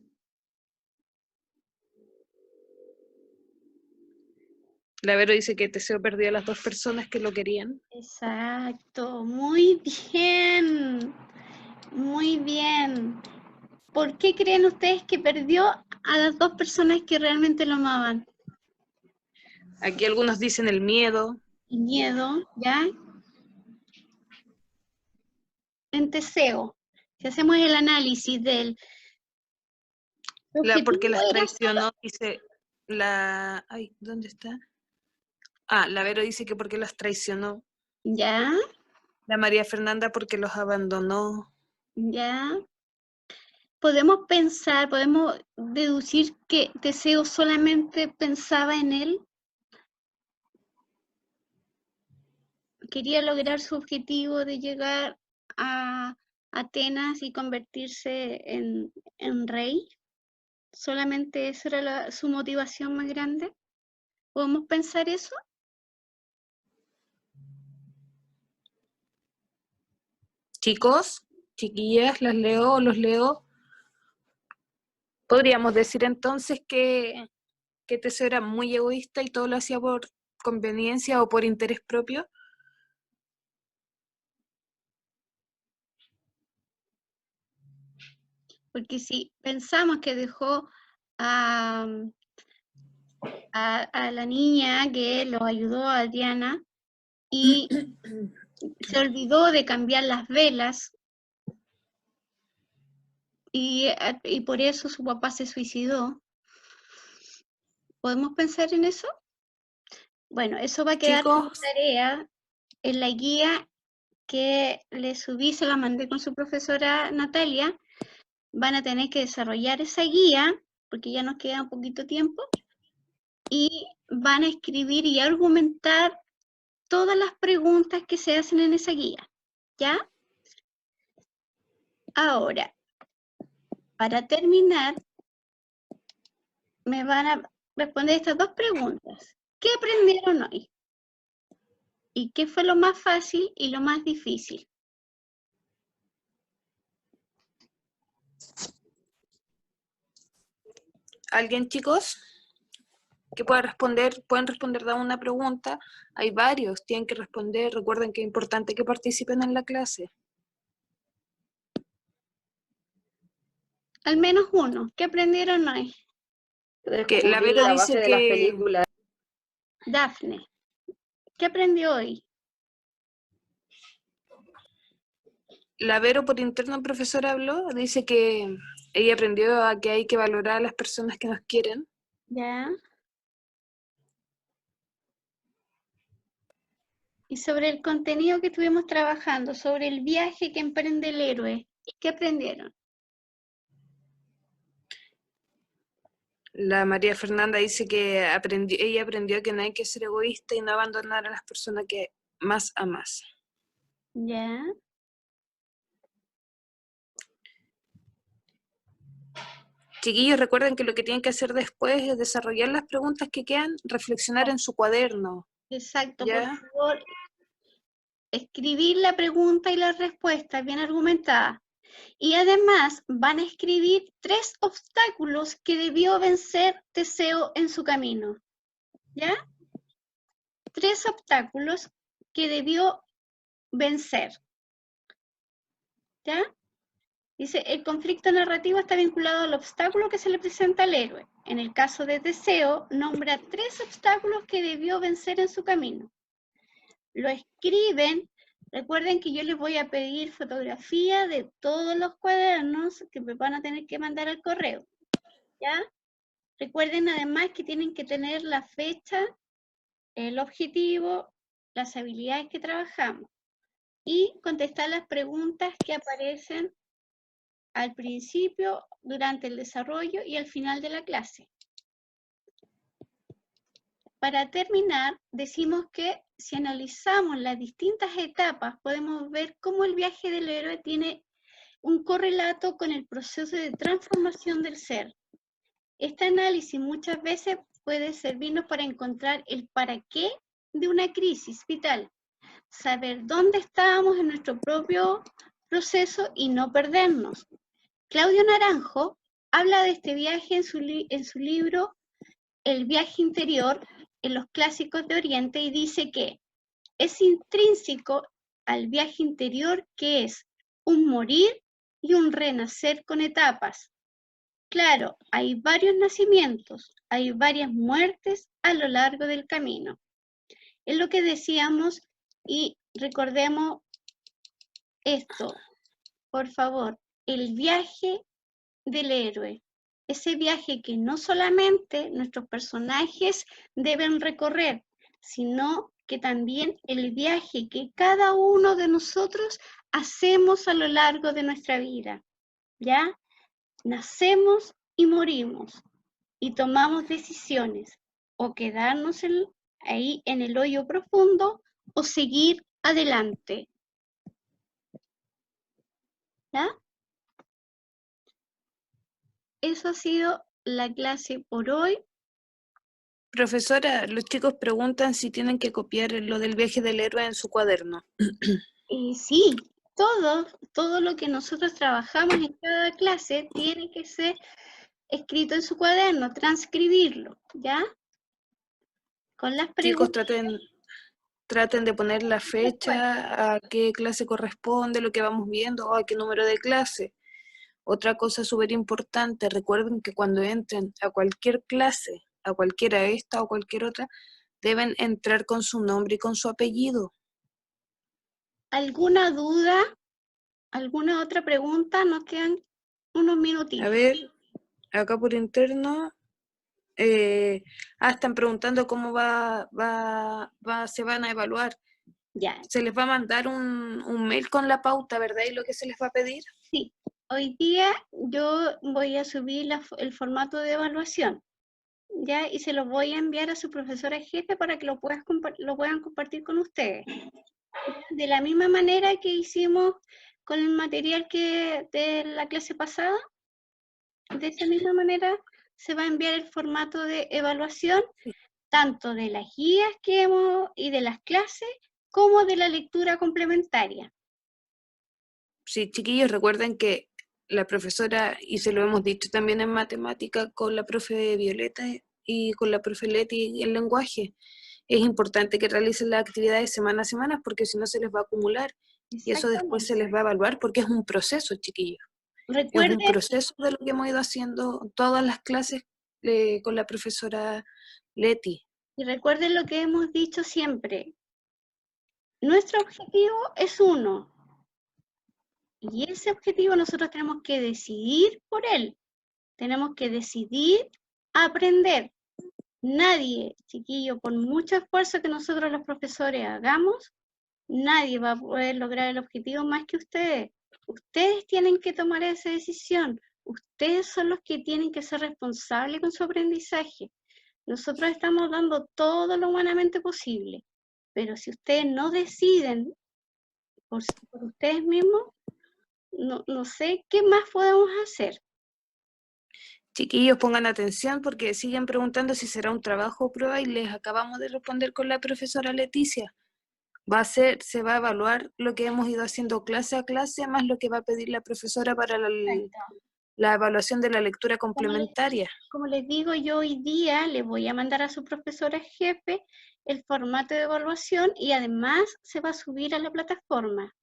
La Vero dice que Teseo perdió a las 2 personas que lo querían.
Exacto, muy bien, muy bien. ¿Por qué creen ustedes que perdió a las 2 personas que realmente lo amaban?
Aquí algunos dicen el miedo.
El miedo, ¿ya? En Teseo, si hacemos el análisis del...
Porque las
era-
traicionó, dice la... Ay, ¿dónde está? La Vero dice que porque las traicionó.
¿Ya?
La María Fernanda porque los abandonó.
¿Ya? Podemos pensar, podemos deducir que Teseo solamente pensaba en él. Quería lograr su objetivo de llegar a Atenas y convertirse en rey. Solamente esa era su motivación más grande. ¿Podemos pensar eso?
Chicos, chiquillas, las leo o los leo. Podríamos decir entonces que Teseo era muy egoísta y todo lo hacía por conveniencia o por interés propio.
Porque si pensamos que dejó a la niña que lo ayudó a Diana y se olvidó de cambiar las velas y por eso su papá se suicidó. ¿Podemos pensar en eso? Bueno, eso va a quedar como
Chicos,
tarea en la guía que le subí, se la mandé con su profesora Natalia. Van a tener que desarrollar esa guía, porque ya nos queda un poquito tiempo, y van a escribir y argumentar todas las preguntas que se hacen en esa guía, ¿ya? Ahora, para terminar, me van a responder estas 2 preguntas. ¿Qué aprendieron hoy? ¿Y qué fue lo más fácil y lo más difícil?
¿alguien, chicos? Que pueda responder, pueden responder de una pregunta. Hay varios, tienen que responder. Recuerden que es importante que participen en la clase.
Al menos uno. ¿Qué aprendieron hoy?
Que la
Descubrir
Vero
la
dice
base de las
que
películas.
Dafne. ¿Qué aprendió hoy?
la Vero por interno profesora habló, dice que ella aprendió a que hay que valorar a las personas que nos quieren.
¿Ya? Y sobre el contenido que estuvimos trabajando, sobre el viaje que emprende el héroe, ¿qué aprendieron?
La María Fernanda dice que ella aprendió que no hay que ser egoísta y no abandonar a las personas que más amas.
¿Ya?
Chiquillos, recuerden que lo que tienen que hacer después es desarrollar las preguntas que quedan, reflexionar en su cuaderno.
Exacto,
¿Ya?
por favor, escribir la pregunta y la respuesta bien argumentada. Y además van a escribir 3 obstáculos que debió vencer Teseo en su camino. ¿Ya? 3 obstáculos que debió vencer. ¿Ya? Dice, el conflicto narrativo está vinculado al obstáculo que se le presenta al héroe. En el caso de Teseo, nombra 3 obstáculos que debió vencer en su camino. Lo escriben. Recuerden que yo les voy a pedir fotografía de todos los cuadernos que me van a tener que mandar al correo. ¿Ya? Recuerden además que tienen que tener la fecha, el objetivo las habilidades que trabajamos y contestar las preguntas que aparecen al principio, durante el desarrollo y al final de la clase. Para terminar, decimos que si analizamos las distintas etapas, podemos ver cómo el viaje del héroe tiene un correlato con el proceso de transformación del ser. Este análisis muchas veces puede servirnos para encontrar el para qué de una crisis vital, saber dónde estábamos en nuestro propio proceso y no perdernos. Claudio Naranjo habla de este viaje en su libro El viaje interior en los clásicos de Oriente y dice que es intrínseco al viaje interior que es un morir y un renacer con etapas. Claro, hay varios nacimientos, hay varias muertes a lo largo del camino. Es lo que decíamos y recordemos esto, por favor, el viaje del héroe. Ese viaje que no solamente nuestros personajes deben recorrer, sino que también el viaje que cada uno de nosotros hacemos a lo largo de nuestra vida. ¿Ya? Nacemos y morimos y tomamos decisiones, o quedarnos ahí en el hoyo profundo o seguir adelante. ¿Ya? Eso ha sido la clase por hoy.
Profesora, los chicos preguntan si tienen que copiar lo del viaje del héroe en su cuaderno.
Y sí, todo lo que nosotros trabajamos en cada clase tiene que ser escrito en su cuaderno, transcribirlo, ¿ya? Con las
Chicos,
preguntas.
traten de poner la fecha, a qué clase corresponde, lo que vamos viendo, o a qué número de clase. Otra cosa súper importante, recuerden que cuando entren a cualquier clase, a cualquiera esta o cualquier otra, deben entrar con su nombre y con su apellido.
¿Alguna duda? ¿Alguna otra pregunta? Nos quedan unos minutitos.
A ver, acá por interno, están preguntando cómo se van a evaluar.
Ya,
Se les va a mandar un mail con la pauta, ¿verdad? Y lo que se les va a pedir.
sí. Hoy día yo voy a subir el formato de evaluación, ¿ya? Y se lo voy a enviar a su profesora jefe para que lo puedan compartir con ustedes. De la misma manera que hicimos con el material de la clase pasada, de esa misma manera se va a enviar el formato de evaluación, tanto de las guías que hemos y de las clases, como de la lectura complementaria.
Sí, chiquillos, recuerden que la profesora, y se lo hemos dicho también en matemática, con la profe Violeta y con la profe Leti en lenguaje, es importante que realicen las actividades semana a semana porque si no se les va a acumular y eso después se les va a evaluar porque es un proceso, chiquillos.
Recuerden,
Es un proceso de lo que hemos ido haciendo todas las clases con la profesora Leti.
y recuerden lo que hemos dicho siempre. Nuestro objetivo es uno. Y ese objetivo nosotros tenemos que decidir por él. Tenemos que decidir aprender. Nadie, chiquillo, por mucho esfuerzo que nosotros los profesores hagamos, nadie va a poder lograr el objetivo más que ustedes. Ustedes tienen que tomar esa decisión. Ustedes son los que tienen que ser responsables con su aprendizaje. Nosotros estamos dando todo lo humanamente posible, pero si ustedes no deciden por ustedes mismos, no sé qué más podemos hacer.
Chiquillos, pongan atención porque siguen preguntando si será un trabajo o prueba y les acabamos de responder con la profesora Leticia. Se va a evaluar lo que hemos ido haciendo clase a clase, más lo que va a pedir la profesora para la evaluación de la lectura complementaria.
Como les digo, yo hoy día le voy a mandar a su profesora jefe el formato de evaluación y además se va a subir a la plataforma.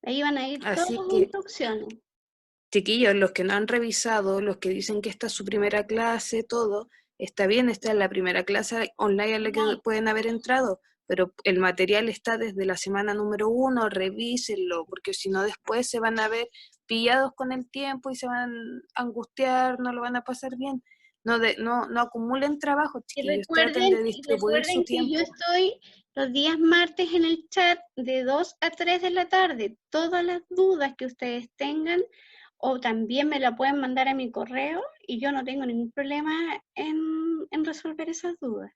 Ahí van a ir todas
Así
las
que,
instrucciones.
chiquillos, los que no han revisado, los que dicen que esta es su primera clase, todo, está bien, esta es la primera clase online a la que pueden haber entrado, pero el material está desde la semana número 1, revísenlo, porque si no después se van a ver pillados con el tiempo y se van a angustiar, no lo van a pasar bien. No acumulen trabajo,
Y
chiquillos. Traten de distribuir su
recuerden que yo
tiempo.
estoy los días martes en el chat de 2 a 3 de la tarde. Todas las dudas que ustedes tengan, o también me la pueden mandar a mi correo y yo no tengo ningún problema en resolver esas dudas.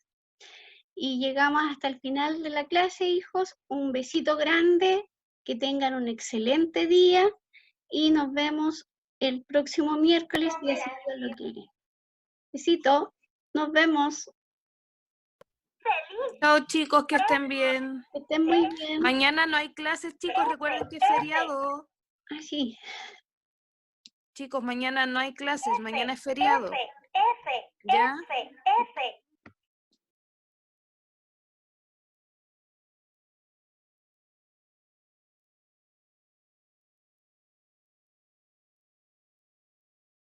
Y llegamos hasta el final de la clase, hijos. Un besito grande, que tengan un excelente día y nos vemos el próximo miércoles si así Dios lo quiere. Besito, nos vemos.
Chao, chicos, que estén bien.
Que estén muy bien.
Mañana no hay clases, chicos. Recuerden que es feriado.
Ah, sí.
Chicos, mañana no hay clases. Mañana es feriado. ¿Ya?